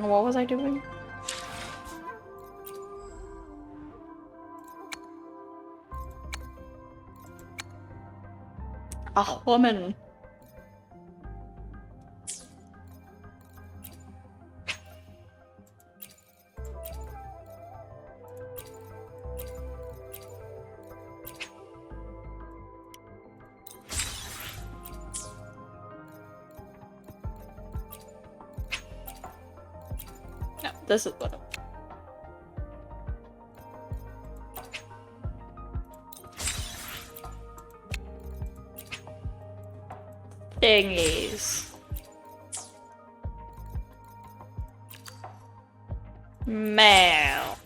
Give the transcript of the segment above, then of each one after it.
What was I doing? A woman. No, this is what. Thingies. Mail.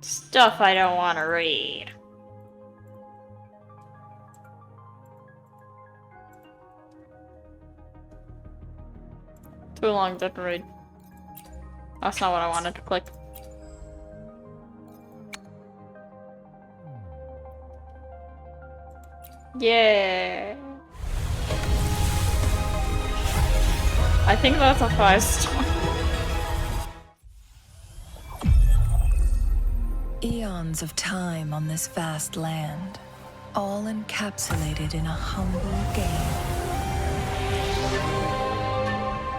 Stuff I don't want to read. Too long, didn't read. That's not what I wanted to click. Yeah. I think that's a 5-star. Eons of time on this vast land, all encapsulated in a humble game.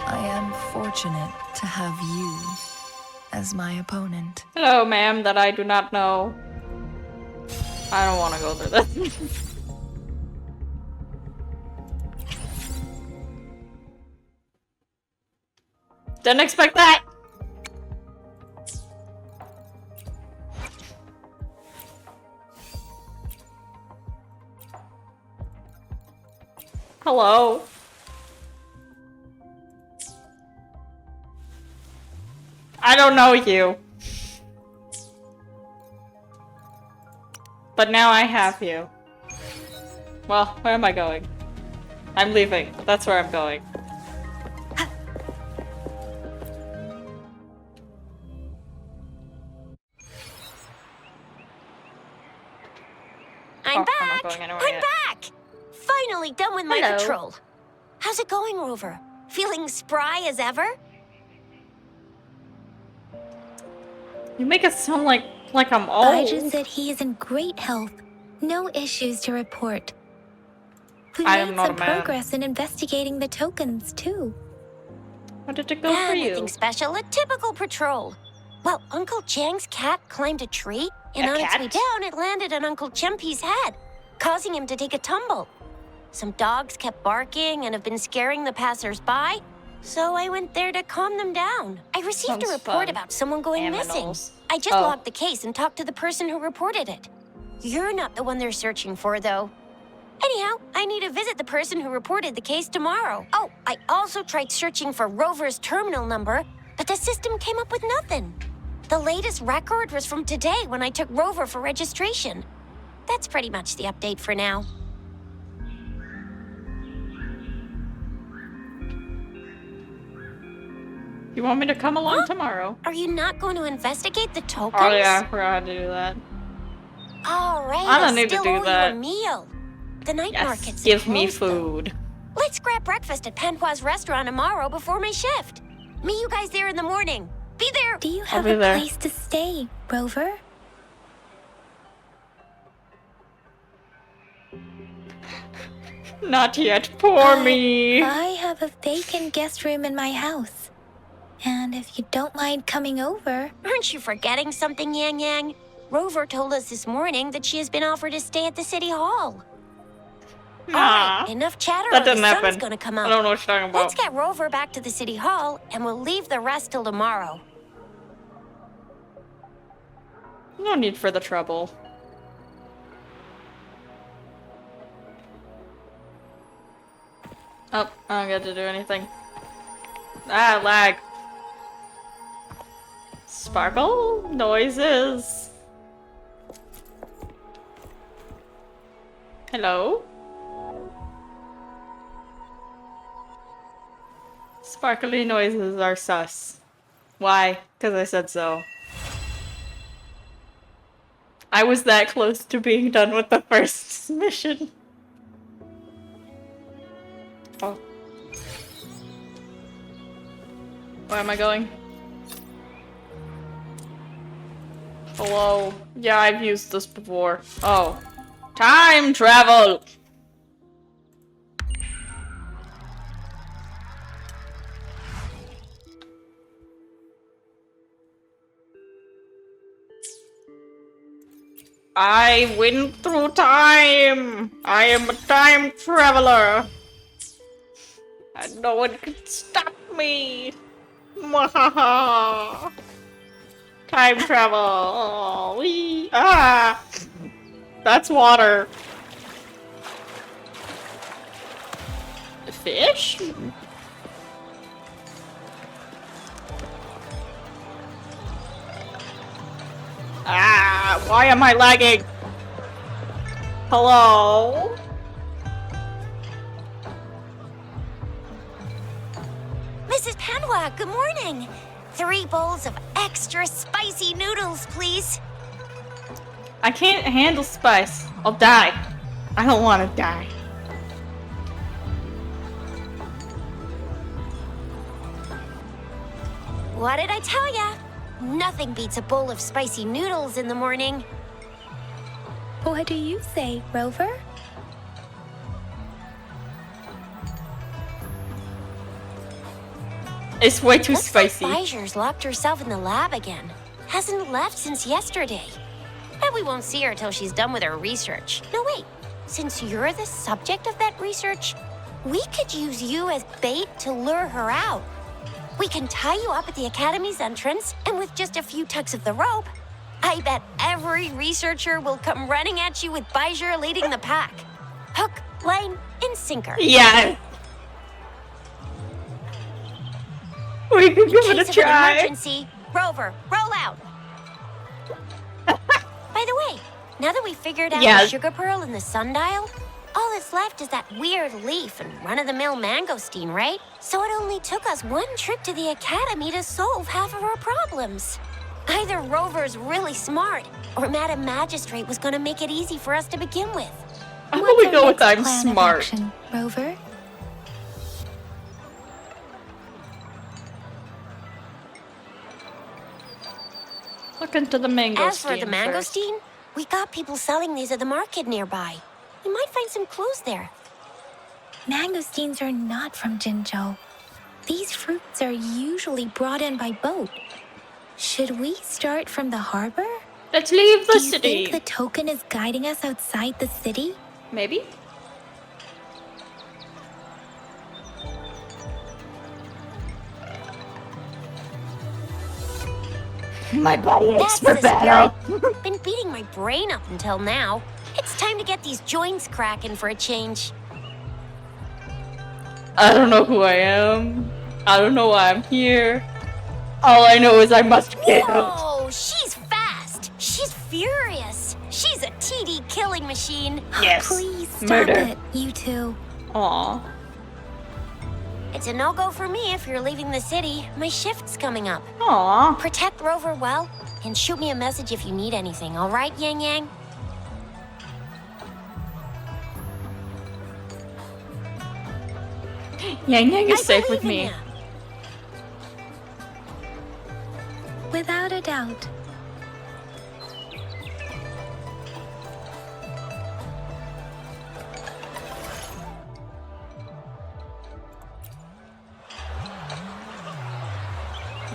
I am fortunate to have you as my opponent. Hello, ma'am, that I do not know. I don't want to go through this. Didn't expect that! Hello? I don't know you. But now I have you. Well, where am I going? I'm leaving. That's where I'm going. I'm back! I'm not going anywhere I'm yet. back! Finally done with my Hello. patrol. How's it going, Rover? Feeling spry as ever? You make it sound like I'm old. Baiju said he is in great health. No issues to report. We I am made not some a man. progress in investigating the tokens, too. How did it go for you? Nothing special, a typical patrol. Well, Uncle Chang's cat climbed a tree, and A on its way cat? down, it landed on Uncle Chempi's head, causing him to take a tumble. Some dogs kept barking and have been scaring the passers-by, so I went there to calm them down. I received Sounds a report fun. about someone going missing. Aminals. I just Oh. logged the case and talked to the person who reported it. You're not the one they're searching for, though. Anyhow, I need to visit the person who reported the case tomorrow. Oh, I also tried searching for Rover's terminal number, but the system came up with nothing. The latest record was from today when I took Rover for registration. That's pretty much the update for now. You want me to come along tomorrow? Are you not going to investigate the tokens? Oh yeah, I forgot how to do that. All right, I don't I'll need to still do owe that. you a meal. The night Yes, market's give me closed, though. food. Let's grab breakfast at Panqua's restaurant tomorrow before my shift. Meet you guys there in the morning. Be there. Do you have be a there. place to stay, Rover? Not yet, poor me. I have a vacant guest room in my house. And if you don't mind coming over... Aren't you forgetting something, Yang Yang? Rover told us this morning that she has been offered to stay at the city hall. All Nah, right, enough chatter that or the didn't sun's happen. gonna come I up. don't know what you're talking about. Let's get Rover back to the city hall, and we'll leave the rest till tomorrow. No need for the trouble. Oh, I don't get to do anything. Ah, lag. Sparkle noises. Hello? Sparkly noises are sus. Why? Because I said so. I was that close to being done with the first mission. Oh. Where am I going? Hello? Yeah, I've used this before. Oh. Time travel! I went through time! I am a time traveler! And no one can stop me! Mwahaha! Time travel! Oh, wee! Ah! That's water. Fish? Ah! Why am I lagging? Hello? Mrs. Panwa, good morning. 3 bowls of extra spicy noodles, please. I can't handle spice. I'll die. I don't want to die. What did I tell ya? Nothing beats a bowl of spicy noodles in the morning. What do you say, Rover? It's way too Looks like spicy. Bijou's locked herself in the lab again. Hasn't left since yesterday. Bet we won't see her till she's done with her research. No, wait. Since you're the subject of that research, we could use you as bait to lure her out. We can tie you up at the Academy's entrance, and with just a few tugs of the rope, I bet every researcher will come running at you with Bijou leading the pack. Hook, line, and sinker. Yeah. We could give it a Case of an try. emergency, Rover, roll out. By the way, now that we figured out Yeah. the sugar pearl and the sundial, all that's left is that weird leaf and run-of-the-mill mangosteen, right? So it only took us 1 trip to the Academy to solve half of our problems. Either Rover's really smart, or Madam Magistrate was gonna make it easy for us to begin with. I'm What's gonna our go with next I'm plan of smart. action, Rover? Look into the mango. As for the mangosteen, we got people selling these at the market nearby. We might find some clues there. Mangosteens are not from Jinzhou. These fruits are usually brought in by boat. Should we start from the harbor? Let's leave the Do you city. think the token is guiding us outside the city? Maybe? My body aches That's for the battle. spirit. Been beating my brain up until now. It's time to get these joints cracking for a change. I don't know who I am. I don't know why I'm here. All I know is I must get out. Whoa, she's fast. She's furious. She's a TD killing machine. Yes. Please stop Murder. it, you two. Aw. It's a no-go for me if you're leaving the city. My shift's coming up. Aw. Protect Rover well, and shoot me a message if you need anything, all right, Yang Yang? Yang Yang is I safe with believe in me. ya. Without a doubt.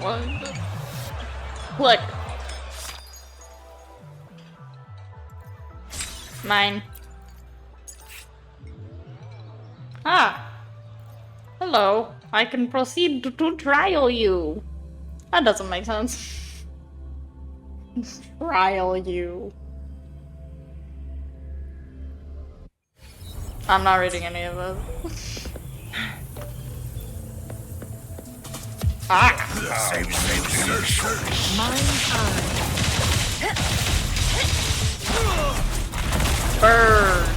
What? Click. Mine. Ah. Hello. I can proceed to trial you. That doesn't make sense. Trial you. I'm not reading any of this. Ah! Burn!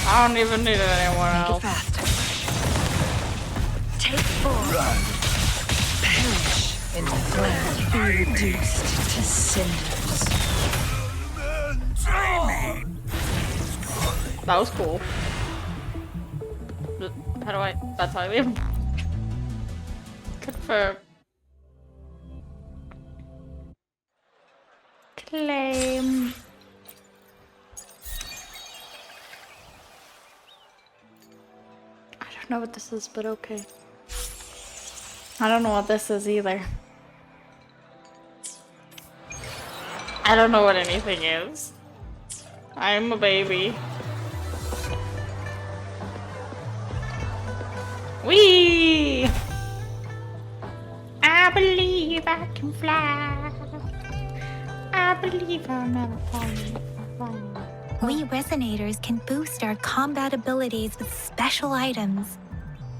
I don't even need anyone else. Take 4. Perish in the flame. Be reduced to cinders. That was cool. How do I? That's how I leave. Confirm. Claim. I don't know what this is, but okay. I don't know what this is either. I don't know what anything is. I'm a baby. Whee! I believe I can fly. I believe I'll never fall. We resonators can boost our combat abilities with special items.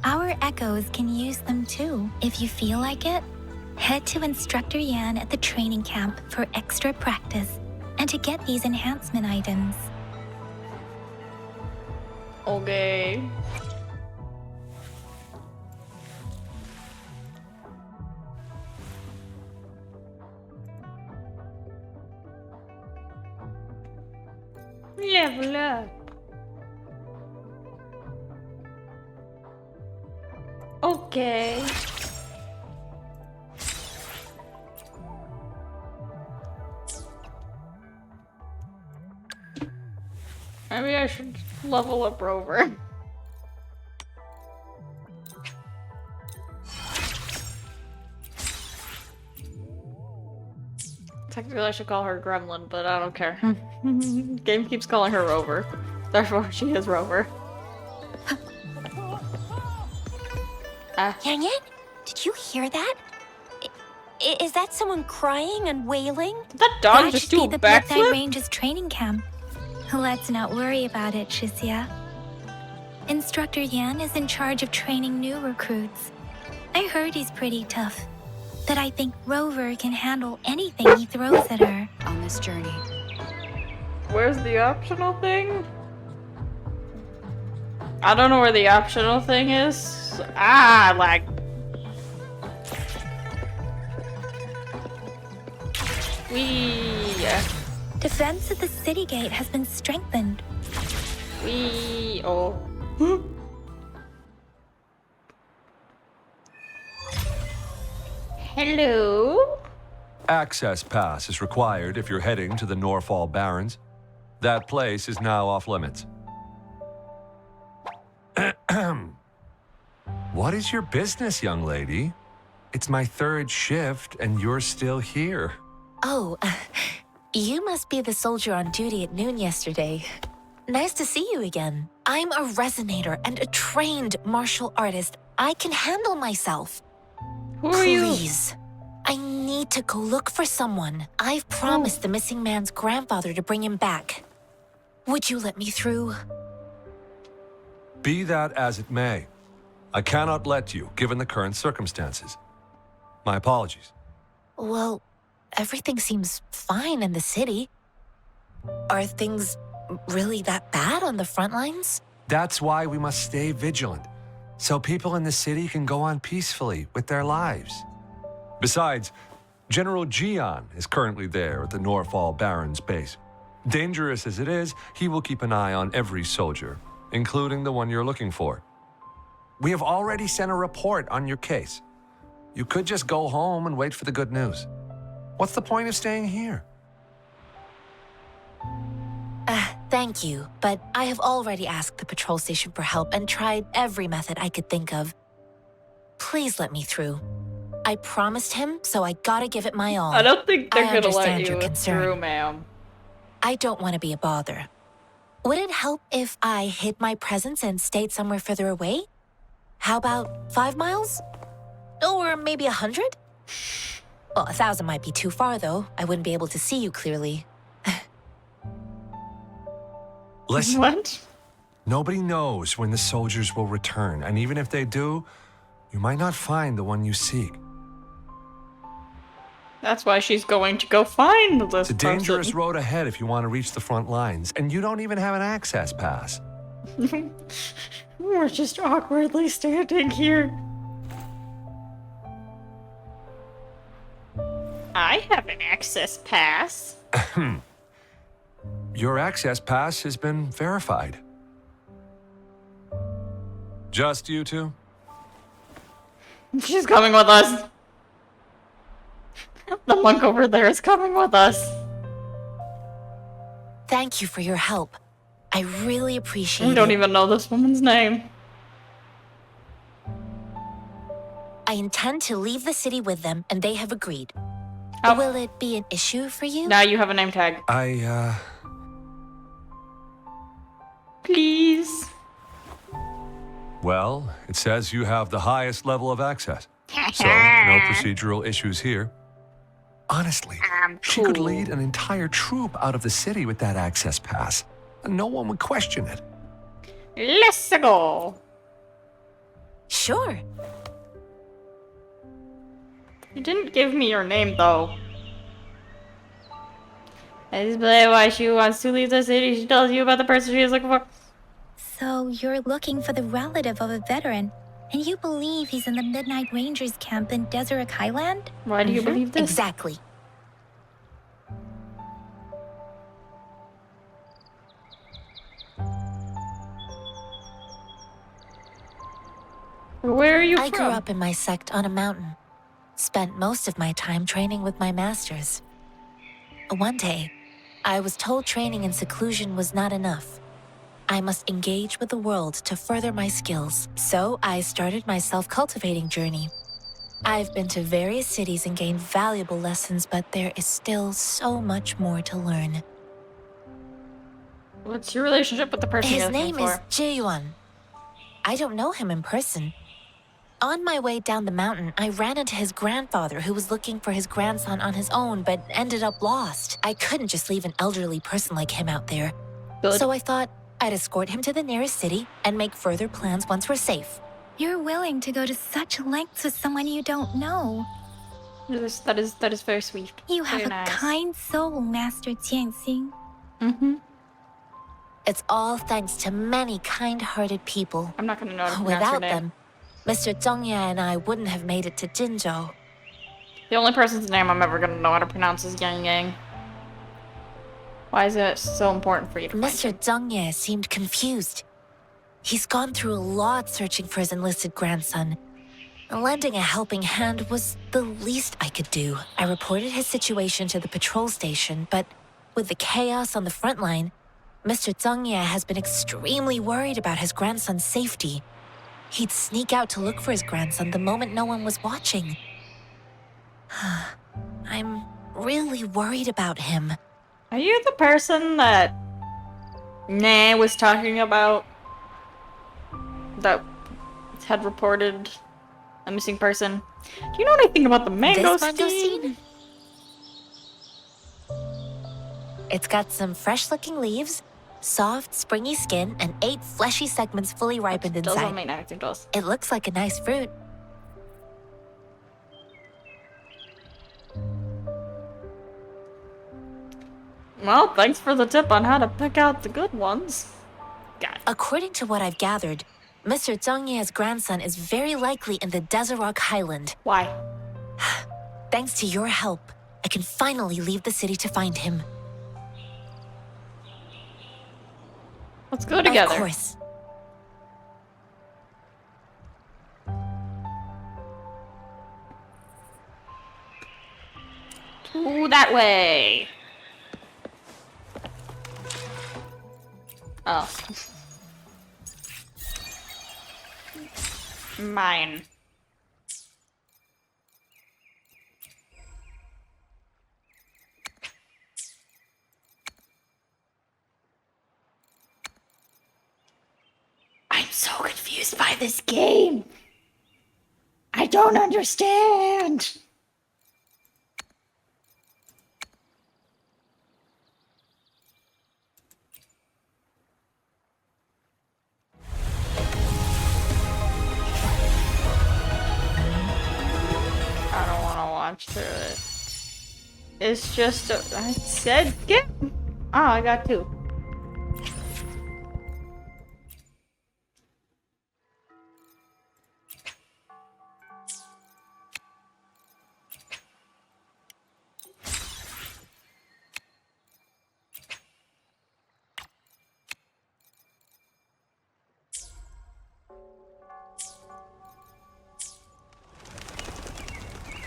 Our echoes can use them too. If you feel like it, head to Instructor Yan at the training camp for extra practice and to get these enhancement items. Okay. Level up. Okay. Maybe I should level up Rover. Technically, I should call her Gremlin, but I don't care. Game keeps calling her Rover. Therefore, she is Rover. Yang Yan, did you hear that? Is that someone crying and wailing? Did that dog That just should do be a the Bloodline backflip? Range's training camp. Let's not worry about it, Shisia. Instructor Yan is in charge of training new recruits. I heard he's pretty tough, but I think Rover can handle anything he throws at her. On this journey. Where's the optional thing? I don't know where the optional thing is. Ah, lag. Wee. Defense of the city gate has been strengthened. Wee. Oh. Hello? Access pass is required if you're heading to the Norfall Barrens. That place is now off limits. What is your business, young lady? It's my 3rd shift and you're still here. Oh, you must be the soldier on duty at noon yesterday. Nice to see you again. I'm a resonator and a trained martial artist. I can handle myself. Who are you? Please, I need to go look for someone. I've promised the missing man's grandfather to bring him back. Would you let me through? Be that as it may, I cannot let you, given the current circumstances. My apologies. Well, everything seems fine in the city. Are things really that bad on the front lines? That's why we must stay vigilant, so people in the city can go on peacefully with their lives. Besides, General Jian is currently there at the Norfall Barrens base. Dangerous as it is, he will keep an eye on every soldier, including the one you're looking for. We have already sent a report on your case. You could just go home and wait for the good news. What's the point of staying here? Thank you, but I have already asked the patrol station for help and tried every method I could think of. Please let me through. I promised him, so I gotta give it my all. I don't think they're I gonna let understand you your concern. through, ma'am. I don't want to be a bother. Would it help if I hid my presence and stayed somewhere further away? How about 5 miles? Or maybe 100? Well, 1,000 might be too far, though. I wouldn't be able to see you clearly. Listen, What? nobody knows when the soldiers will return, and even if they do, you might not find the one you seek. That's why she's going to go find this It's a dangerous person. road ahead if you want to reach the front lines, and you don't even have an access pass. We're just awkwardly standing here. I have an access pass. Your access pass has been verified. Just you two? She's coming with us. The monk over there is coming with us. Thank you for your help. I really appreciate I don't it. even know this woman's name. I intend to leave the city with them, and they have agreed. Oh. Will it be an issue for you? Now you have a name tag. Please. Well, it says you have the highest level of access. So, no procedural issues here. Honestly, she could lead an entire troop out of the city with that access pass, and no one would question it. Let's go. Sure. You didn't give me your name, though. I just believe why she wants to leave the city. She tells you about the person she is looking for. So you're looking for the relative of a veteran, and you believe he's in the Midnight Rangers camp in Deseret Highland? Why do you believe this? Exactly. Where are you I from? grew up in my sect on a mountain. Spent most of my time training with my masters. One day, I was told training in seclusion was not enough. I must engage with the world to further my skills. So I started my self-cultivating journey. I've been to various cities and gained valuable lessons, but there is still so much more to learn. What's your relationship with the person His you're looking name for? is Jae-yuan. I don't know him in person. On my way down the mountain, I ran into his grandfather who was looking for his grandson on his own but ended up lost. I couldn't just leave an elderly person like him out there. Good. So I thought I'd escort him to the nearest city and make further plans once we're safe. You're willing to go to such lengths with someone you don't know. That is very sweet. You have Very a nice. kind soul, Master Tianxing. Mm-hmm. It's all thanks to many kind-hearted people. I'm not gonna know how to pronounce your Without name. them, Mr. Zhongye and I wouldn't have made it to Jinzhou. The only person's name I'm ever gonna know how to pronounce is Yang Yang. Why is it so important for you to find Mr. him? Zhongye seemed confused. He's gone through a lot searching for his enlisted grandson. Lending a helping hand was the least I could do. I reported his situation to the patrol station, but with the chaos on the front line, Mr. Zhongye has been extremely worried about his grandson's safety. He'd sneak out to look for his grandson the moment no one was watching. I'm really worried about him. Are you the person that Nah was talking about? That had reported a missing person? Do you know anything about the mangosteen? mangosteen? It's got some fresh-looking leaves, soft, springy skin, and 8 fleshy segments fully ripened Those inside. don't mean anything to us. It looks like a nice fruit. Well, thanks for the tip on how to pick out the good ones. Got it. According to what I've gathered, Mr. Zhongye's grandson is very likely in the Deseret Highland. Why? Thanks to your help, I can finally leave the city to find him. Let's go together. Of course. Ooh, that way. Oh. Mine. I'm so confused by this game. I don't understand. I don't want to watch through it. It's just I said skip. Oh, I got 2.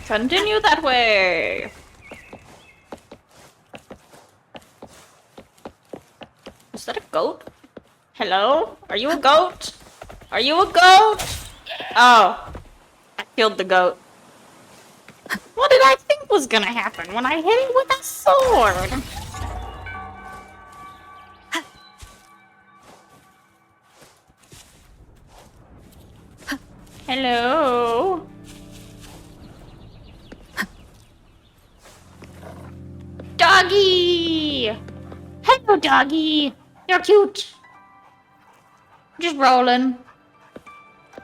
Continue that way. Is that a goat? Hello? Are you a goat? Are you a goat? Oh. I killed the goat. What did I think was gonna happen when I hit it with a sword? Hello? Doggy! Hello, doggy! You're cute! Just rolling.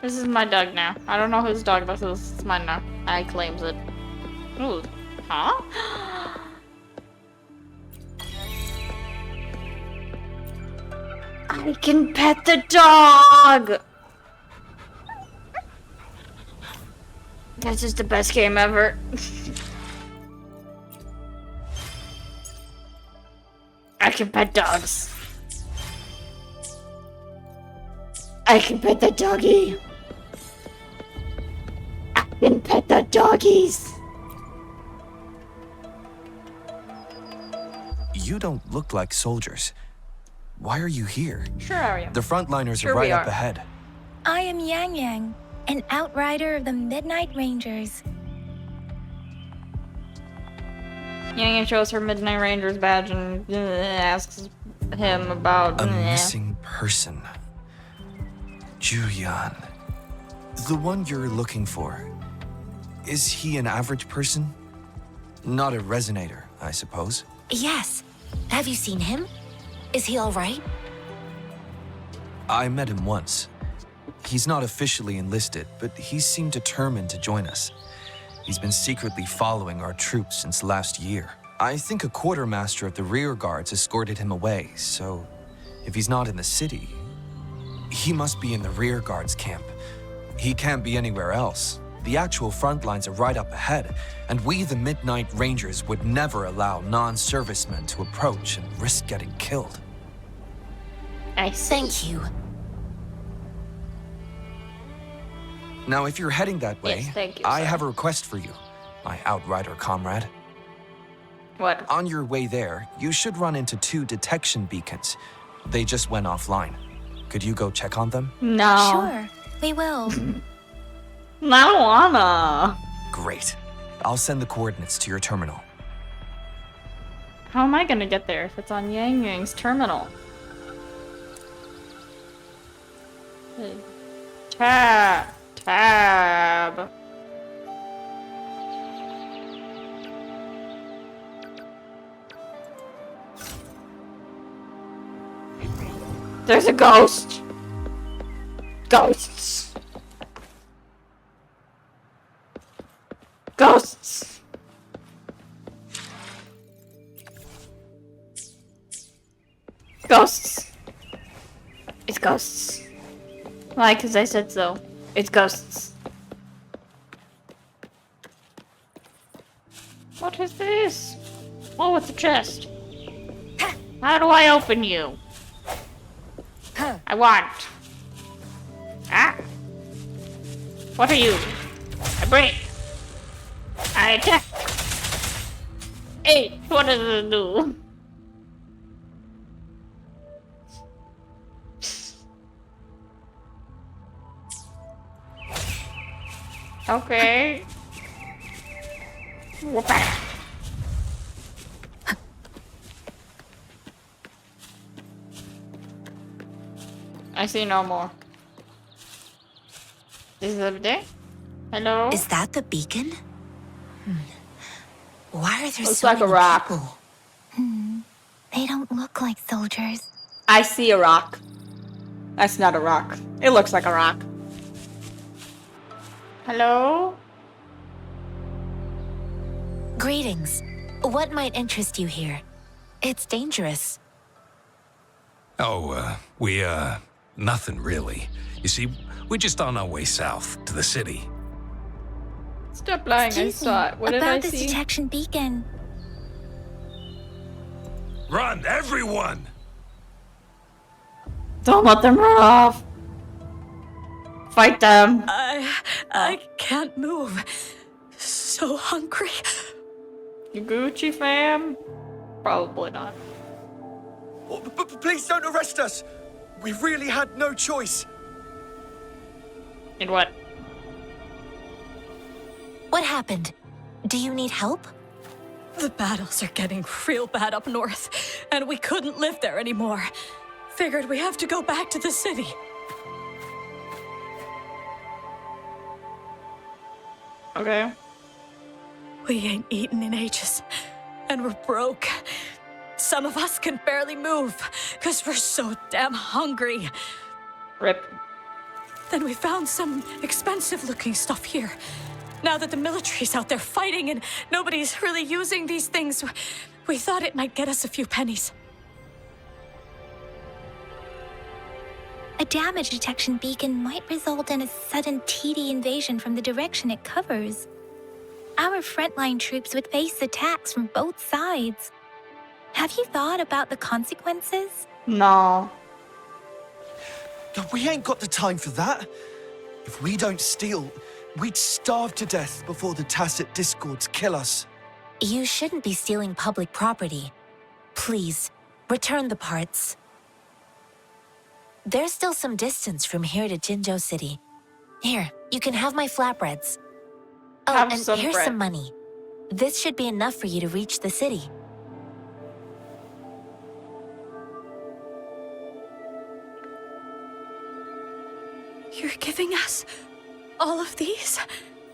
This is my dog now. I don't know whose dog this is. It's mine now. I claims it. Ooh. Huh? I can pet the dog! This is the best game ever. I can pet dogs. I can pet the doggy. I can pet the doggies. You don't look like soldiers. Why are you here? Sure are you. The frontliners Sure are right we up are. ahead. I am Yang Yang, an outrider of the Midnight Rangers. Yang shows her Midnight Rangers badge and asks him about A missing person. Julian. The one you're looking for. Is he an average person? Not a resonator, I suppose. Yes. Have you seen him? Is he all right? I met him once. He's not officially enlisted, but he seemed determined to join us. He's been secretly following our troops since last year. I think a quartermaster of the rear guards escorted him away, so if he's not in the city, he must be in the rear guards camp. He can't be anywhere else. The actual front lines are right up ahead, and we, the Midnight Rangers, would never allow non-servicemen to approach and risk getting killed. I see. Thank you. Now, if you're heading that way, Yes, thank you, I sir. have a request for you, my outrider comrade. What? On your way there, you should run into 2 detection beacons. They just went offline. Could you go check on them? No. Sure, we will. I don't wanna. Great. I'll send the coordinates to your terminal. How am I gonna get there if it's on Yang Yang's terminal? Tab. There's a ghost. Ghosts. Ghosts. Ghosts. It's ghosts. Why? 'Cause I said so. It's ghosts. What is this? Oh, it's a chest. How do I open you? I want. Ah. What are you? I break. I attack. Hey, what does it do? Okay. Whoop-a. I see no more. Is it up there? Hello? Is that the beacon? Why are there Looks so like a many rock. people? They don't look like soldiers. I see a rock. That's not a rock. It looks like a rock. Hello? Greetings. What might interest you here? It's dangerous. Oh, nothing really. You see, we're just on our way south to the city. Stop lying, I Excuse saw me, it. What did I about this see? detection beacon. Run, everyone! Don't let them run off. Fight them. I can't move. so hungry. You Gucci fam? Probably not. Oh, please don't arrest us. We really had no choice. In what? What happened? Do you need help? The battles are getting real bad up north, and we couldn't live there anymore. Figured we have to go back to the city. Okay. We ain't eaten in ages, and we're broke. Some of us can barely move, because we're so damn hungry. Rip. Then we found some expensive-looking stuff here. Now that the military's out there fighting and nobody's really using these things, we thought it might get us a few pennies. A damage detection beacon might result in a sudden TD invasion from the direction it covers. Our frontline troops would face attacks from both sides. Have you thought about the consequences? No. We ain't got the time for that. If we don't steal, we'd starve to death before the tacit discords kill us. You shouldn't be stealing public property. Please, return the parts. There's still some distance from here to Jinzhou City. Here, you can have my flatbreads. Oh, Have and some here's bread. some money. This should be enough for you to reach the city. You're giving us all of these?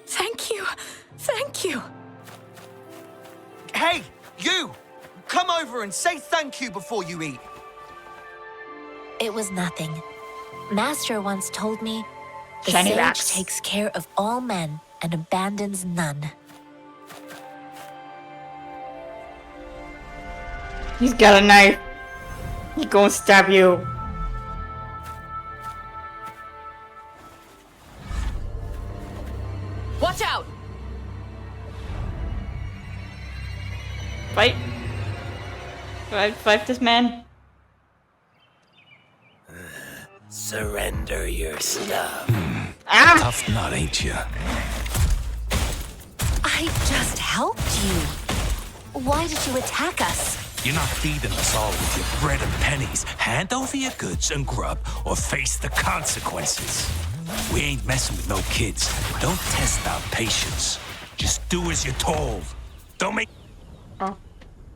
Thank you. Thank you. Hey, you! Come over and say thank you before you eat. It was nothing. Master once told me, the Shiny sage racks. takes care of all men and abandons none. He's got a knife. He gonna stab you. Watch out! Fight. Fight this man. Surrender your stuff. Ah! Tough nut, ain't you? I just helped you. Why did you attack us? You're not feeding us all with your bread and pennies. Hand over your goods and grub, or face the consequences. We ain't messing with no kids. Don't test our patience. Just do as you're told. Don't make... Oh.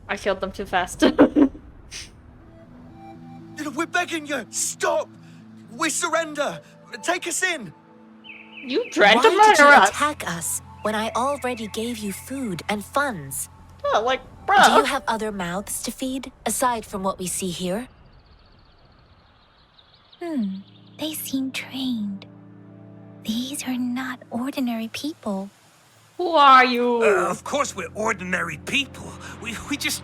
I killed them too fast. We're begging you, stop! We surrender! Take us in! You tried Why to did murder you us. attack us when I already gave you food and funds? Yeah, like, Do bruh. you have other mouths to feed, aside from what we see here? They seem trained. These are not ordinary people. Who are you? Of course we're ordinary people. We just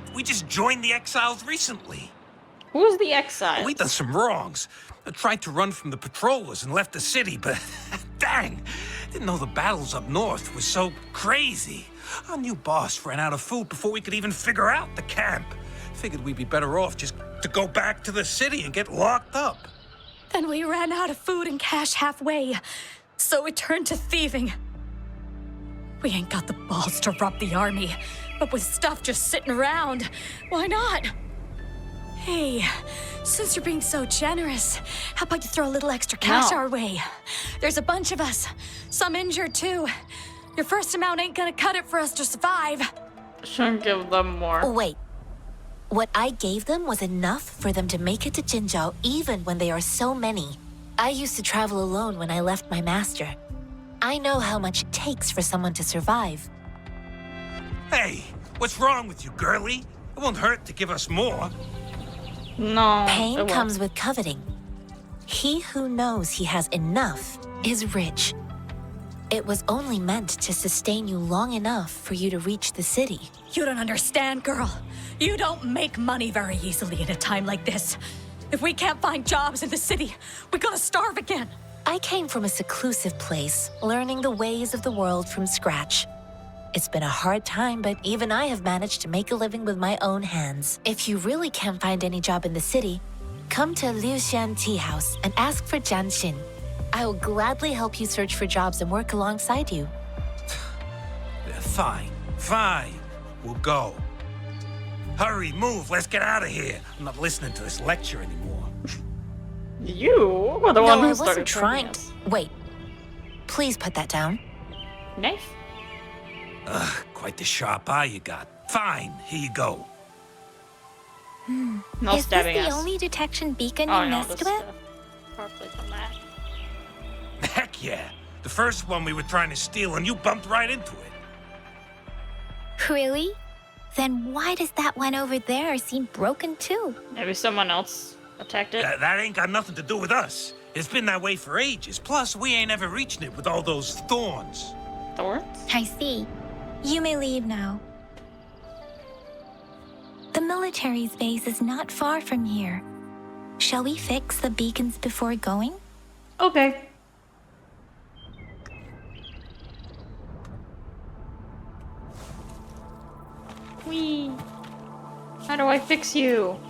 joined the exiles recently. Who's the exile? We done some wrongs. I tried to run from the patrollers and left the city, but dang, didn't know the battles up north were so crazy. Our new boss ran out of food before we could even figure out the camp. Figured we'd be better off just to go back to the city and get locked up. Then we ran out of food and cash halfway, so we turned to thieving. We ain't got the balls to rob the army, but with stuff just sitting around, why not? Hey, since you're being so generous, how about you throw a little extra cash No. our way? There's a bunch of us, some injured too. Your first amount ain't gonna cut it for us to survive. Shouldn't give them more. Wait. What I gave them was enough for them to make it to Jinzhou even when they are so many. I used to travel alone when I left my master. I know how much it takes for someone to survive. Hey, what's wrong with you, girlie? It won't hurt to give us more. No. it Pain won't. comes with coveting. He who knows he has enough is rich. It was only meant to sustain you long enough for you to reach the city. You don't understand, girl. You don't make money very easily in a time like this. If we can't find jobs in the city, we're gonna starve again. I came from a seclusive place, learning the ways of the world from scratch. It's been a hard time, but even I have managed to make a living with my own hands. If you really can't find any job in the city, come to Liuxian Tea House and ask for Jian Xin. I will gladly help you search for jobs and work alongside you. Fine, fine. We'll go. Hurry, move, let's get out of here. I'm not listening to this lecture anymore. You were the one No, who I started wasn't trying trying to. Wait. Please put that down. Knife? Ugh, quite the sharp eye you got. Fine, here you go. No Is this stabbing the us. only detection beacon Oh you no, messed this with? probably from that. Heck yeah. The first one we were trying to steal and you bumped right into it. Really? Then why does that one over there seem broken too? Maybe someone else attacked it. That ain't got nothing to do with us. It's been that way for ages. Plus, we ain't ever reaching it with all those thorns. Thorns? I see. You may leave now. The military's base is not far from here. Shall we fix the beacons before going? Okay. Whee! How do I fix you?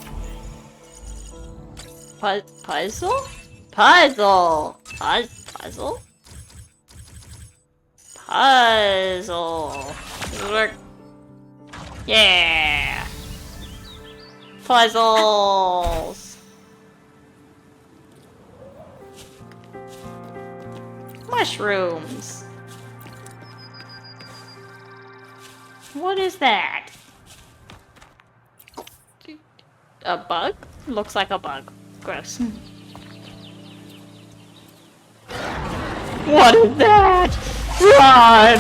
Puzzle? Puzzle! Puzzle? Puzzle! Does it work? Yeah! Puzzles! Mushrooms! What is that? A bug? Looks like a bug. Gross. What is that? Run!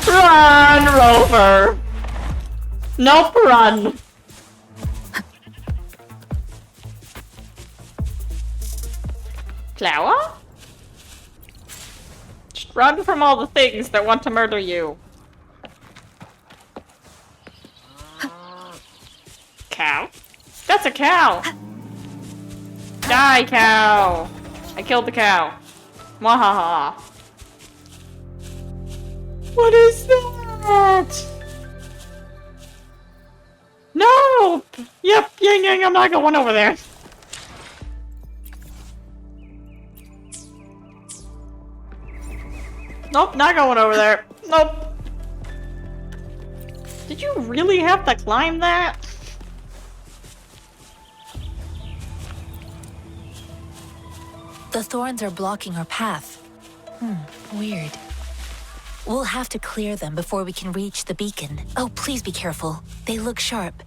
Run, Rover! Nope, run! Flower? Just run from all the things that want to murder you. Cow? That's a cow! Die, cow! I killed the cow. Wahaha. What is that? Nope! Yep, yang yang, I'm not going over there. Nope, not going over there. Nope. Did you really have to climb that? The thorns are blocking our path. Weird. We'll have to clear them before we can reach the beacon. Oh, please be careful. They look sharp.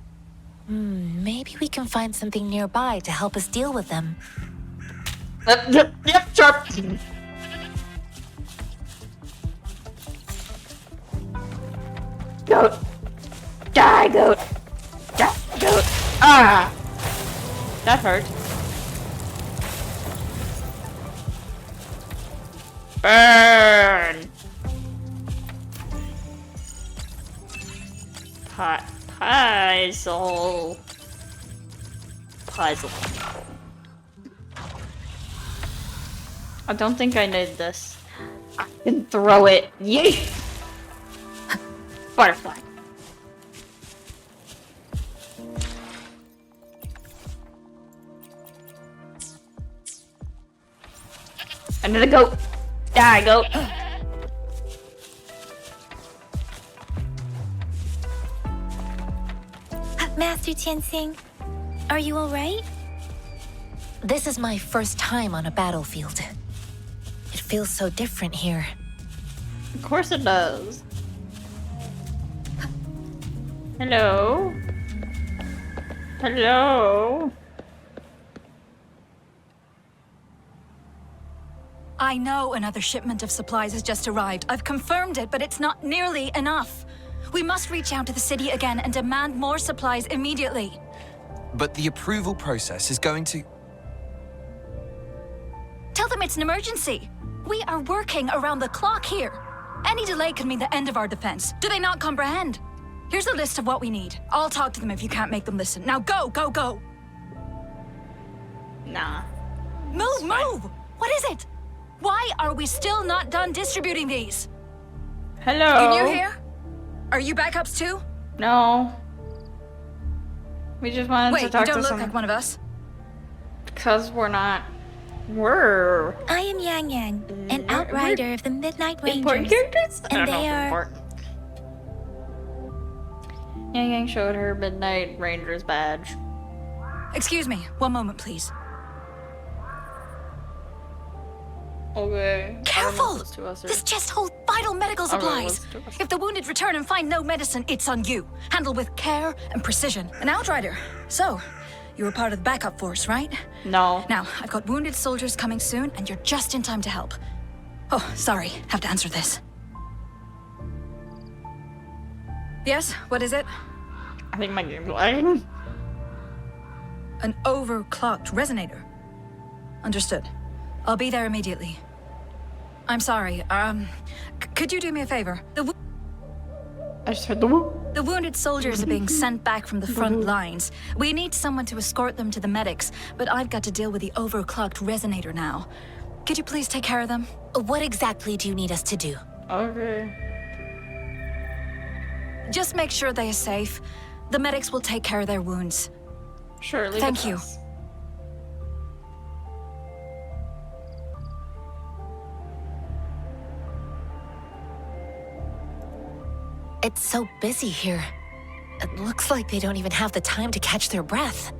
Maybe we can find something nearby to help us deal with them. Yep, sharp. Goat. Die, goat. Die, goat. Ah! That hurt. Burn! Puzzle. Puzzle. I don't think I need this. I can throw it. Yay! Butterfly. Another goat. Die, goat. Master Tianxing, are you alright? This is my first time on a battlefield. It feels so different here. Of course it does. Hello? Hello? I know another shipment of supplies has just arrived. I've confirmed it, but it's not nearly enough. We must reach out to the city again and demand more supplies immediately. But the approval process is going to... Tell them it's an emergency. We are working around the clock here. Any delay could mean the end of our defense. Do they not comprehend? Here's a list of what we need. I'll talk to them if you can't make them listen. Now go, go, go! Nah. Move, move! What is it? Why are we still not done distributing these? Hello? You new here? Are you backups too? No. We just wanted Wait, to you talk don't to look someone. like one of us. Because we're not. We're I am Yang Yang, an outrider of the Midnight important Rangers. characters? I And don't know they if are- important. Yang Yang showed her Midnight Ranger's badge. Excuse me, one moment, please. Okay. Careful! It's to us or... This chest holds vital medical supplies. it's to us. If the wounded return and find no medicine, it's on you. Handle with care and precision. An outrider. So, you were part of the backup force, right? No. Now, I've got wounded soldiers coming soon, and you're just in time to help. Oh, sorry. Have to answer this. Yes? What is it? I think my game's lagging. An overclocked resonator. Understood. I'll be there immediately. I'm sorry, could you do me a favor? I just heard the woo. The wounded soldiers are being sent back from the front lines. We need someone to escort them to the medics, but I've got to deal with the overclocked resonator now. Could you please take care of them? What exactly do you need us to do? Okay. Just make sure they are safe. The medics will take care of their wounds. Sure, leave Thank it to you. us. It's so busy here. It looks like they don't even have the time to catch their breath.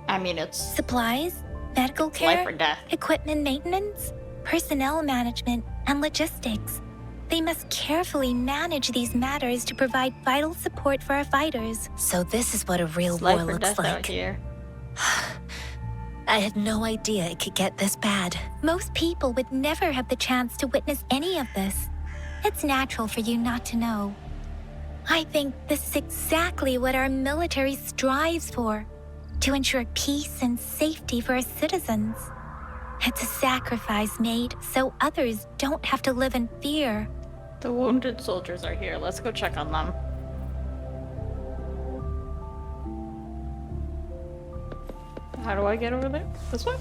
I mean, it's Supplies, medical life care, or death. equipment maintenance, personnel management, and logistics. They must carefully manage these matters to provide vital support for our fighters. So this is what a real It's war life or looks death out like. here. I had no idea it could get this bad. Most people would never have the chance to witness any of this. It's natural for you not to know. I think this is exactly what our military strives for, to ensure peace and safety for our citizens. It's a sacrifice made so others don't have to live in fear. The wounded soldiers are here. Let's go check on them. How do I get over there? This way?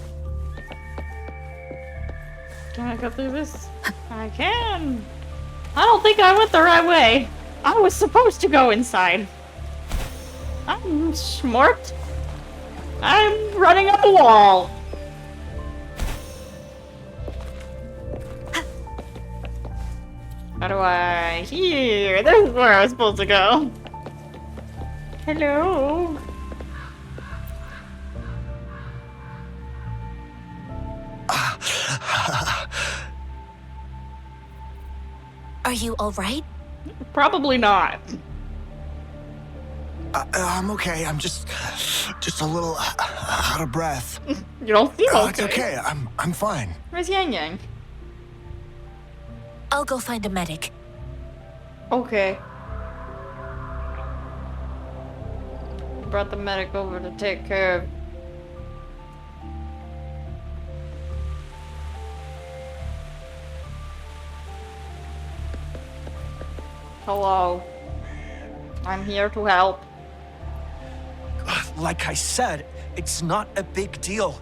Can I go through this? I can! I don't think I went the right way. I was supposed to go inside. I'm smart. I'm running up a wall. How do I... Here! This is where I was supposed to go. Hello? Are you all right? Probably not. I'm okay. I'm just a little out of breath. You don't seem It's okay. okay. I'm fine. Where's Yang Yang? I'll go find a medic. Okay. Brought the medic over to take care of. Hello. I'm here to help. Like I said, it's not a big deal.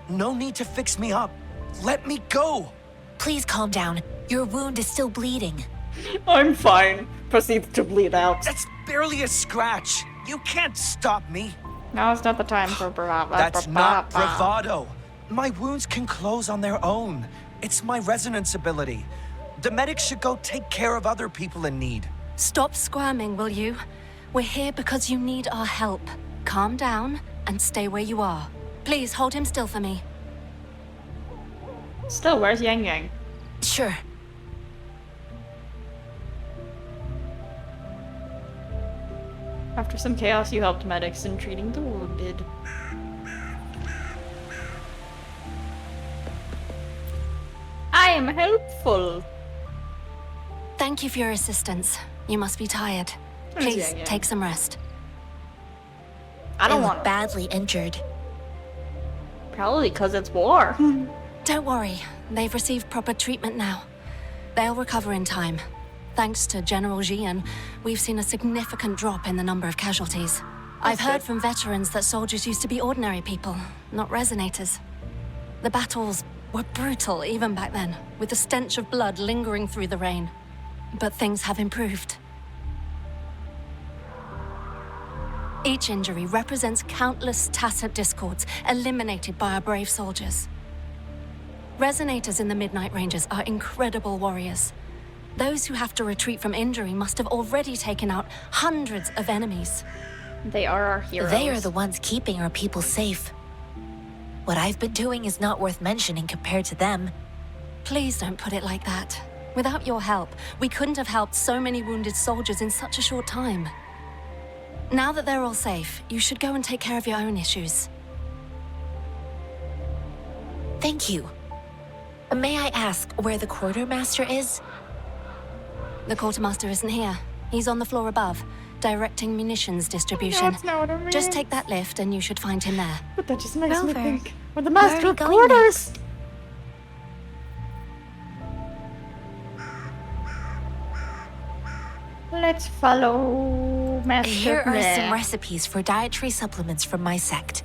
No need to fix me up. Let me go. Please calm down. Your wound is still bleeding. I'm fine. Proceeds to bleed out. That's barely a scratch. You can't stop me. Now is not the time for bravado. That's not bravado. My wounds can close on their own. It's my resonance ability. The medics should go take care of other people in need. Stop squirming, will you? We're here because you need our help. Calm down and stay where you are. Please hold him still for me. Still, where's Yang Yang? Sure. After some chaos, you helped medics in treating the wounded. I am helpful. Thank you for your assistance. You must be tired. Please Yang Yang? take some rest. I don't They look want badly injured. Probably because it's war. Don't worry. They've received proper treatment now. They'll recover in time. Thanks to General Jian, we've seen a significant drop in the number of casualties. I've heard good. from veterans that soldiers used to be ordinary people, not resonators. The battles were brutal even back then, with the stench of blood lingering through the rain. But things have improved. Each injury represents countless tacit discords eliminated by our brave soldiers. Resonators in the Midnight Rangers are incredible warriors. Those who have to retreat from injury must have already taken out hundreds of enemies. They are our heroes. They are the ones keeping our people safe. What I've been doing is not worth mentioning compared to them. Please don't put it like that. Without your help, we couldn't have helped so many wounded soldiers in such a short time. Now that they're all safe, you should go and take care of your own issues. Thank you. May I ask where the quartermaster is? The quartermaster isn't here. He's on the floor above, directing munitions distribution. That's not what I mean. Just take that lift and you should find him there. But that just makes me Rover, think. We're the where are master you of going quarters. Let's follow Master. Here are some Bleh. recipes for dietary supplements from my sect.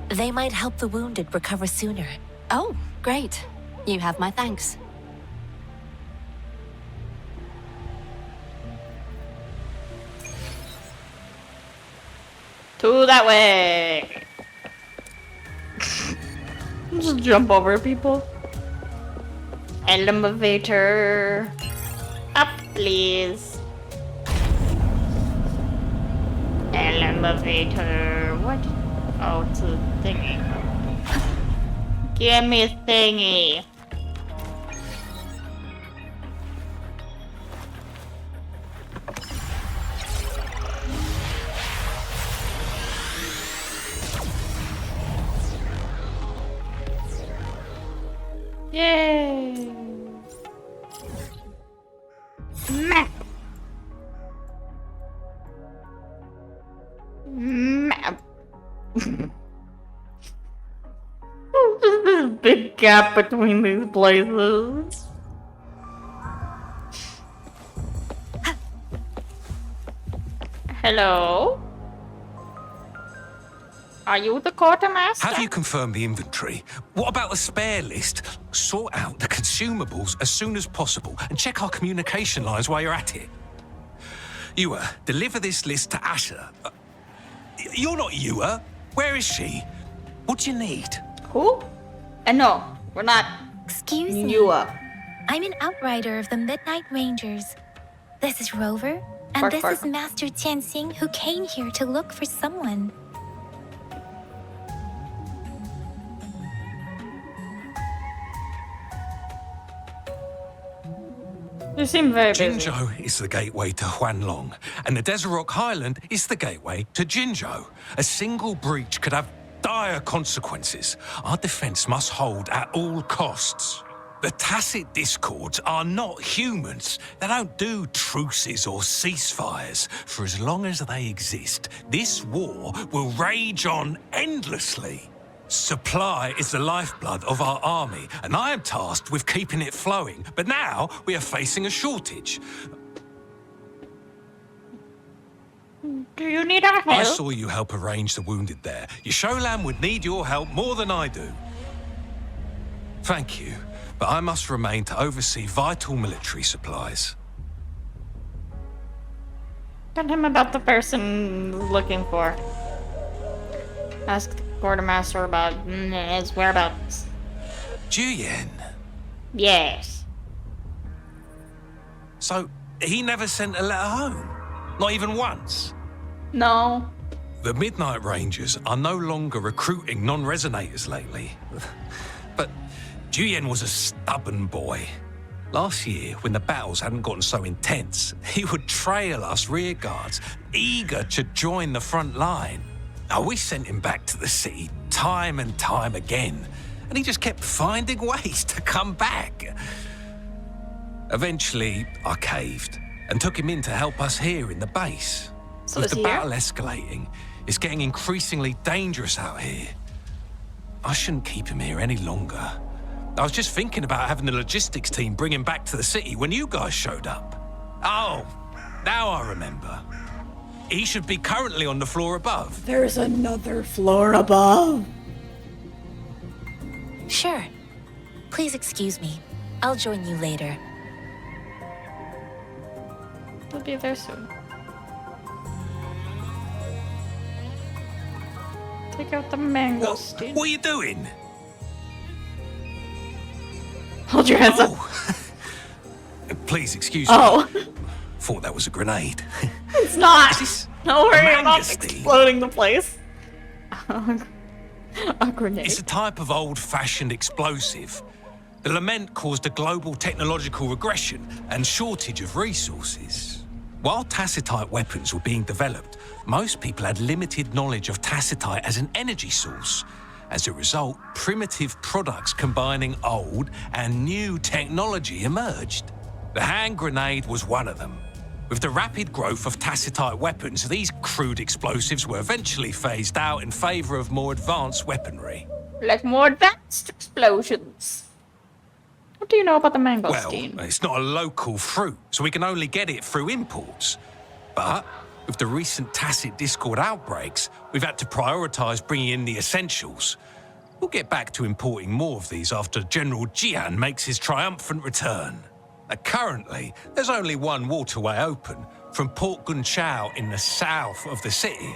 They might help the wounded recover sooner. Oh, great. You have my thanks. To that way. Just jump over people. Elevator. Up, please. Elevator. What? Oh, it's a thingy. Give me a thingy. Yay! Map! Map! There's this big gap between these places. Hello? Are you the quartermaster? Have you confirmed the inventory? What about the spare list? Sort out the consumables as soon as possible and check our communication lines while you're at it. Ewa, deliver this list to Asher. You're not Ewa. Where is she? What do you need? Who? No, we're not. Excuse me. Yua. I'm an outrider of the Midnight Rangers. This is Rover, and Bark, this bark. is Master Tianxing, who came here to look for someone. You seem very busy. Jinzhou is the gateway to Huanlong, and the Desert Rock Highland is the gateway to Jinzhou. A single breach could have dire consequences. Our defense must hold at all costs. The tacit discords are not humans. They don't do truces or ceasefires. For as long as they exist, this war will rage on endlessly. Supply is the lifeblood of our army, and I am tasked with keeping it flowing. But now we are facing a shortage. Do you need our help? I saw you help arrange the wounded there. Yasholan would need your help more than I do. Thank you, but I must remain to oversee vital military supplies. Tell him about the person he's looking for. Ask the quartermaster about his whereabouts. Juyen. Yes. So, he never sent a letter home? Not even once? No. The Midnight Rangers are no longer recruiting non-resonators lately. But Juyen was a stubborn boy. Last year, when the battles hadn't gotten so intense, he would trail us rearguards, eager to join the front line. Now, we sent him back to the city time and time again, and he just kept finding ways to come back. Eventually, I caved and took him in to help us here in the base. So With is the he here? battle escalating, it's getting increasingly dangerous out here. I shouldn't keep him here any longer. I was just thinking about having the logistics team bring him back to the city when you guys showed up. Oh, now I remember. He should be currently on the floor above. There's another floor above. Sure. Please excuse me. I'll join you later. We'll be there soon. Take out the mango stick. What are you doing? Hold your hands up. Oh. please excuse me. Oh, Thought that was a grenade. it's not. Is this Don't worry about mangosteen? exploding the place. A grenade. It's a type of old-fashioned explosive. The lament caused a global technological regression and shortage of resources. While tacitite weapons were being developed, most people had limited knowledge of tacitite as an energy source. As a result, primitive products combining old and new technology emerged. The hand grenade was one of them. With the rapid growth of tacitite weapons, these crude explosives were eventually phased out in favor of more advanced weaponry. Like more advanced explosions. What do you know about the Well, mangosteen? it's not a local fruit, so we can only get it through imports. But with the recent tacit discord outbreaks, we've had to prioritize bringing in the essentials. We'll get back to importing more of these after General Jian makes his triumphant return. Currently, there's only one waterway open, from Port Gunchao in the south of the city.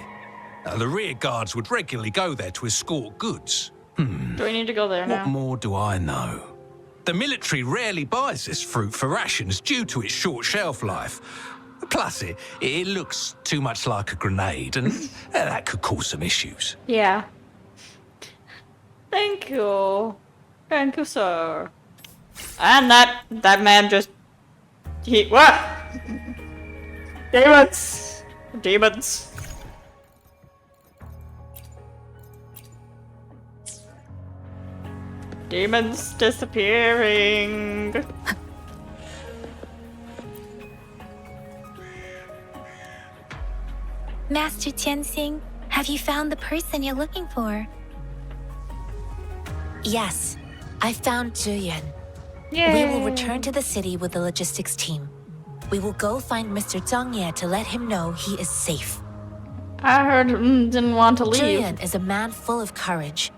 The rear guards would regularly go there to escort goods. Do we need to go there What now? more do I know? The military rarely buys this fruit for rations due to its short shelf life. Plus, it looks too much like a grenade, and that could cause some issues. Yeah. Thank you. Thank you, sir. And that man just... What? Demons! Demons. Demons disappearing. Master Tianxing, have you found the person you're looking for? Yes, I found Zhuyan. Yay. We will return to the city with the logistics team. We will go find Mr. Zhang Ye to let him know he is safe. I heard didn't want to leave. Julian is a man full of courage.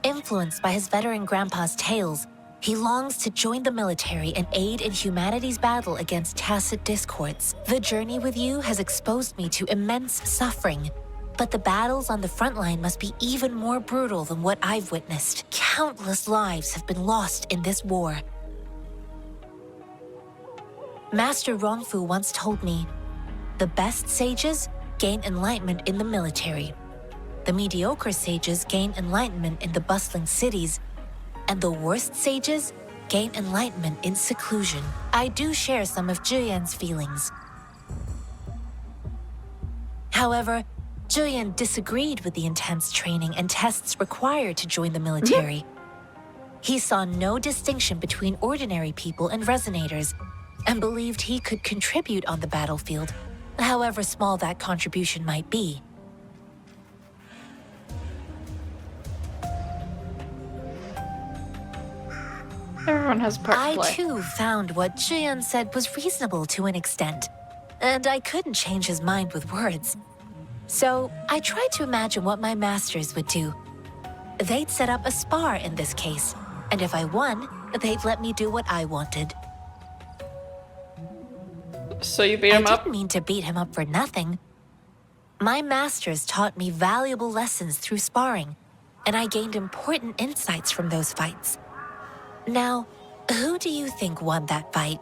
Influenced by his veteran grandpa's tales, he longs to join the military and aid in humanity's battle against tacit discords. The journey with you has exposed me to immense suffering, but the battles on the front line must be even more brutal than what I've witnessed. Countless lives have been lost in this war. Master Rongfu once told me, the best sages gain enlightenment in the military. The mediocre sages gain enlightenment in the bustling cities, and the worst sages gain enlightenment in seclusion. I do share some of Julian's feelings. However, Julian disagreed with the intense training and tests required to join the military. He saw no distinction between ordinary people and resonators, and believed he could contribute on the battlefield, however small that contribution might be. Everyone has a part to I play. too found what Julian said was reasonable to an extent, and I couldn't change his mind with words. So I tried to imagine what my masters would do. They'd set up a spar in this case, and if I won, they'd let me do what I wanted. So you beat I him up? didn't mean to beat him up for nothing. My masters taught me valuable lessons through sparring, and I gained important insights from those fights. Now, who do you think won that fight?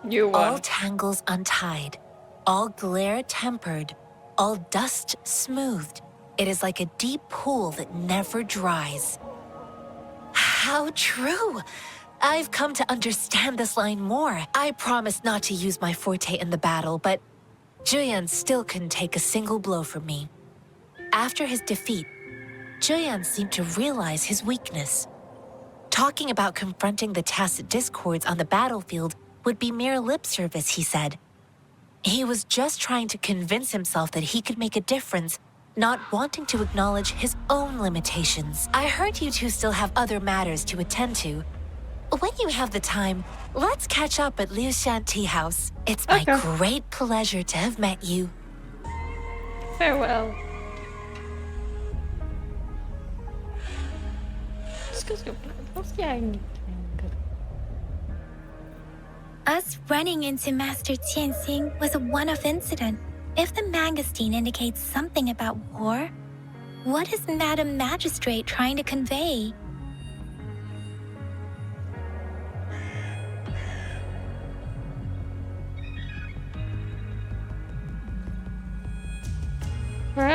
You All won. tangles untied, all glare tempered, all dust smoothed. It is like a deep pool that never dries. How true! I've come to understand this line more. I promised not to use my forte in the battle, but Julian still couldn't take a single blow from me. After his defeat, Julian seemed to realize his weakness. Talking about confronting the tacit discords on the battlefield would be mere lip service, he said. He was just trying to convince himself that he could make a difference, not wanting to acknowledge his own limitations. I heard you two still have other matters to attend to. When you have the time, let's catch up at Liu Shan Tea House. It's my Okay. great pleasure to have met you. Farewell. Let's go. Us running into Master Tianxing was a one-off incident. If the mangosteen indicates something about war, what is Madam Magistrate trying to convey?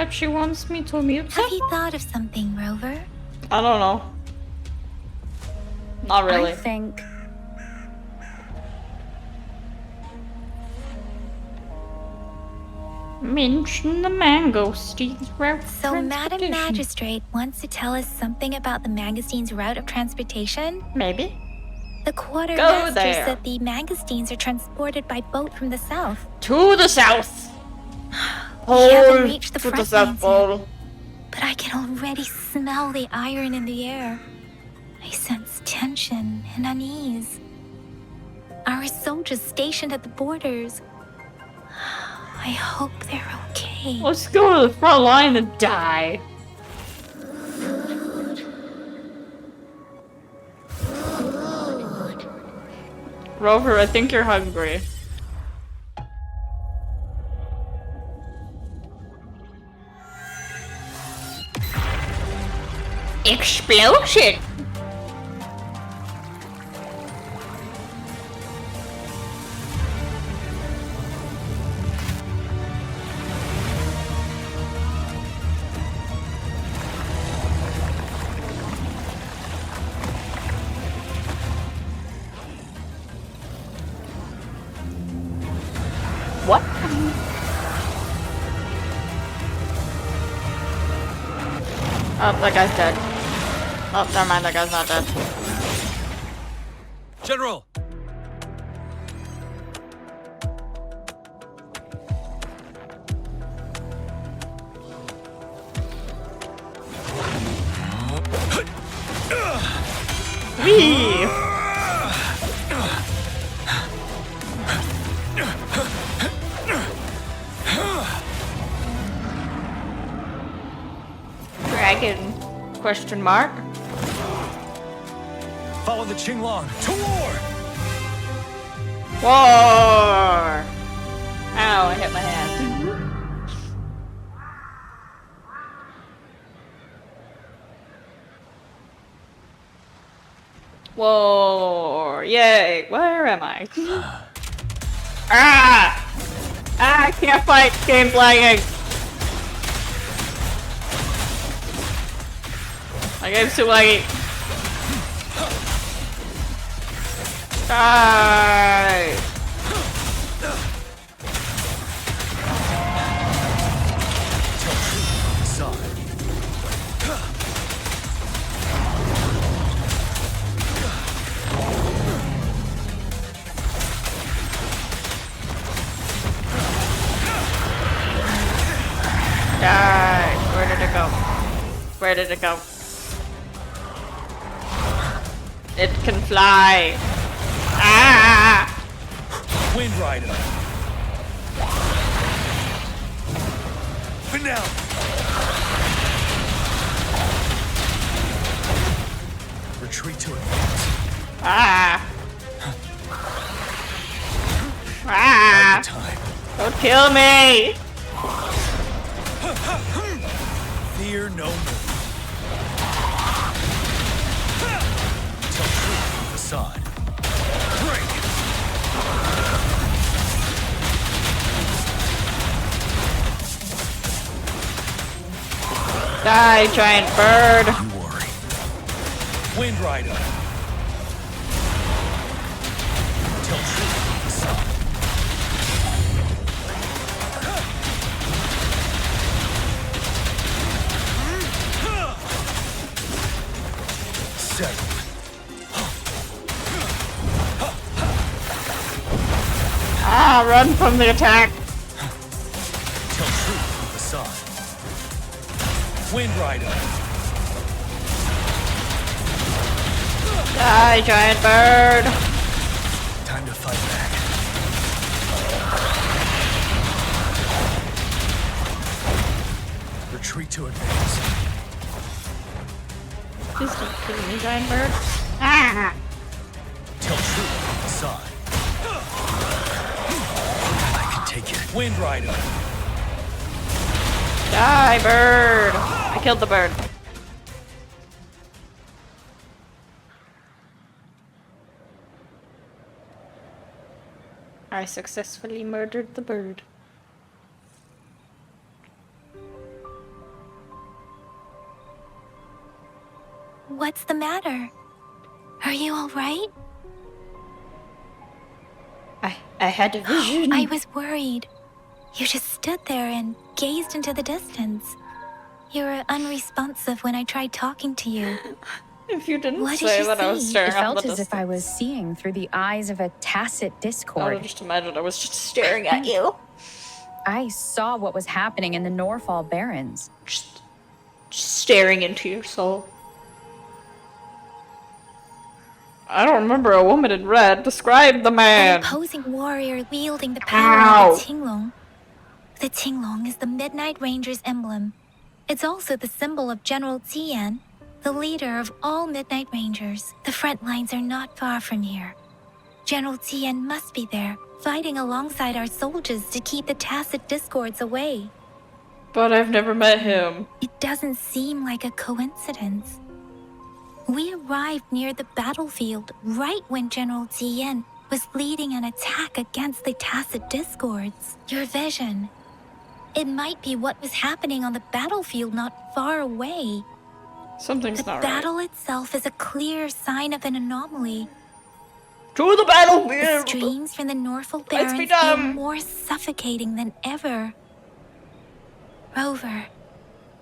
that she wants me to mute Have it? you thought of something, Rover? I don't know. Not really. I think Mention the mangosteens route. So, Madam transportation. Magistrate wants to tell us something about the Mangastene's route of transportation? Maybe. The quartermaster there. said the Mangastenes are transported by boat from the south. To the south. We haven't reached the to the front south lines pole. yet, but I can already smell the iron in the air. I sense tension and unease. Our soldiers stationed at the borders. I hope they're okay. Let's go to the front line and die. Rover, I think you're hungry. Explosion! What? Oh, that guy's dead. Oh, never mind, that guy's not dead. General! Wee! Dragon? Question mark? Follow the Qinglong to war! War! Ow, I hit my hand. War! Yay! Where am I? Ah! Ah, I can't fight! Game's lagging! My game's too laggy. Die! Die! Where did it go? Where did it go? It can fly! Ah! Wind Rider! Finale! Retreat to advance. Ah! Ah! Time. Don't kill me! Fear no more. Tell truth from facade. Break! Die, giant bird! You worry. Wind Rider. Tell truth from facade. Settle. Ah, run from the attack! Tell truth from facade. Wind Rider. Die, giant bird! Time to fight back. Retreat to advance. Please don't kill me, giant bird. Ah! Tell truth from facade. I can take it. Wind Rider. Die, bird! I killed the bird. I successfully murdered the bird. What's the matter? Are you all right? I had a vision. I was worried. You just stood there and gazed into the distance. You were unresponsive when I tried talking to you. If you didn't What did say you that, I was see? staring It off felt the as if I was seeing through the eyes of a tacit I discord. would just imagine I was just staring at you. I saw what was happening in the Norfall Barrens. Just staring into your soul. I don't remember a woman in red. Describe the An man. imposing warrior wielding the power Ow. of the Tinglong. The Tinglong is the Midnight Ranger's emblem. It's also the symbol of General Tian, the leader of all Midnight Rangers. The front lines are not far from here. General Tian must be there, fighting alongside our soldiers to keep the tacit discords away. But I've never met him. It doesn't seem like a coincidence. We arrived near the battlefield right when General Tian was leading an attack against the tacit discords. Your vision. It might be what was happening on the battlefield not far away. Something's The not battle itself is a clear sign of an anomaly. right. To the The battlefield! streams from the Norfolk Let's be Barrens feel dumb. more suffocating than ever. Rover,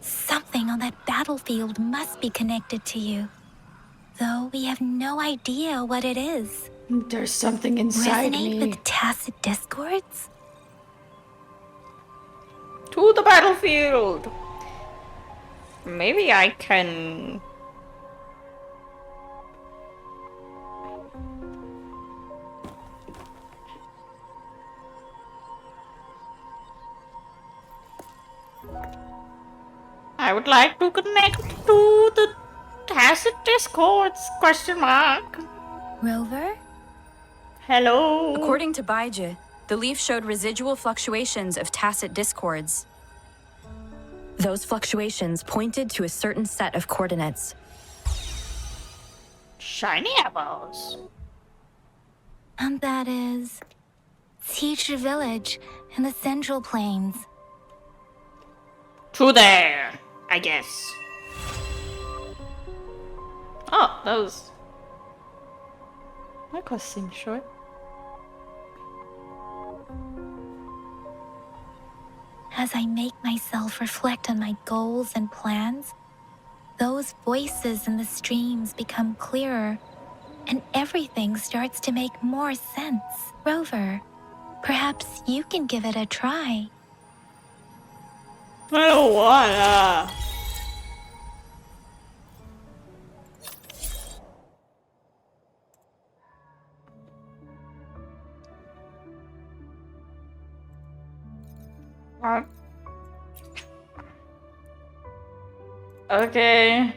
something on that battlefield must be connected to you. Though we have no idea what it is. There's something inside Resonate me. with the tacit discords? To the battlefield! Maybe I can... I would like to connect to the tacit discords, question mark. Rover? Hello? According to Baiji, the leaf showed residual fluctuations of tacit discords. Those fluctuations pointed to a certain set of coordinates. Shiny apples. And that is... Teacher Village in the Central Plains. To there, I guess. Oh, that was... That quest seemed short. As I make myself reflect on my goals and plans, those voices in the streams become clearer, and everything starts to make more sense. Rover, perhaps you can give it a try. I don't wanna. What? Okay.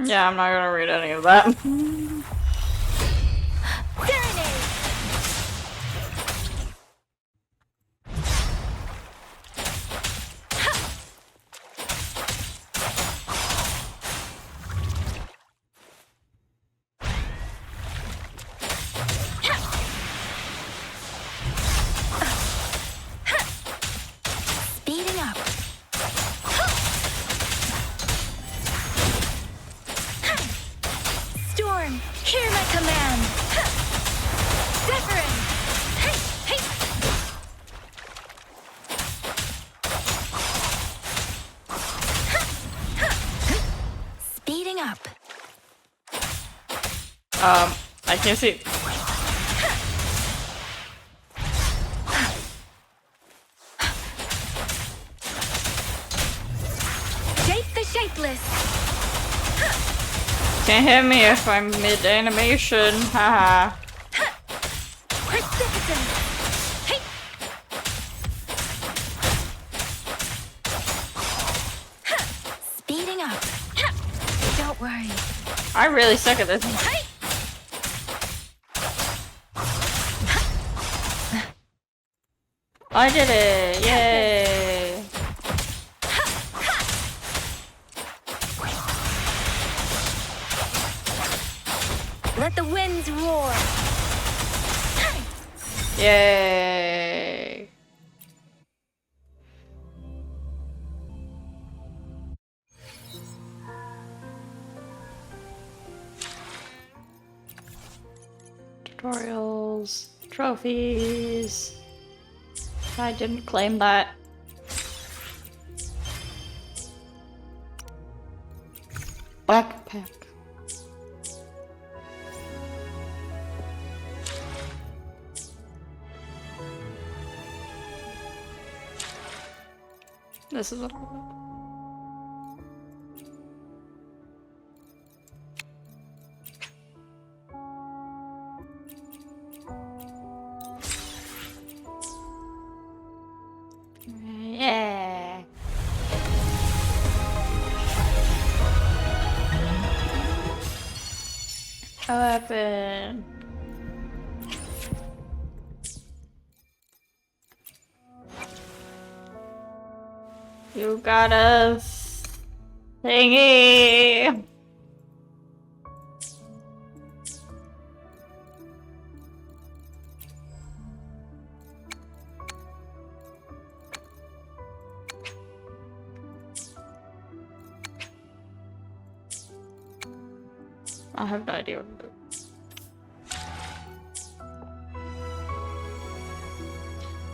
Yeah, I'm not gonna read any of that. Speeding up. Storm, hear my command. Zephyrin. Speeding up. I can't see. Shape the shapeless. Can't hit me if I'm mid-animation. Haha. Precipitant. Hey. Speeding up. Don't worry. I'm really sick of this. I did it! Yay! winds roar. Yay! Tutorials, trophies. I didn't claim that. Backpack. This is what I want. Yeah. Weapon. You got a thingy. I have no idea what to do.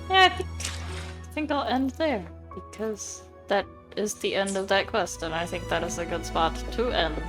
Yeah, I think I'll end there, because that is the end of that quest, and I think that is a good spot to end.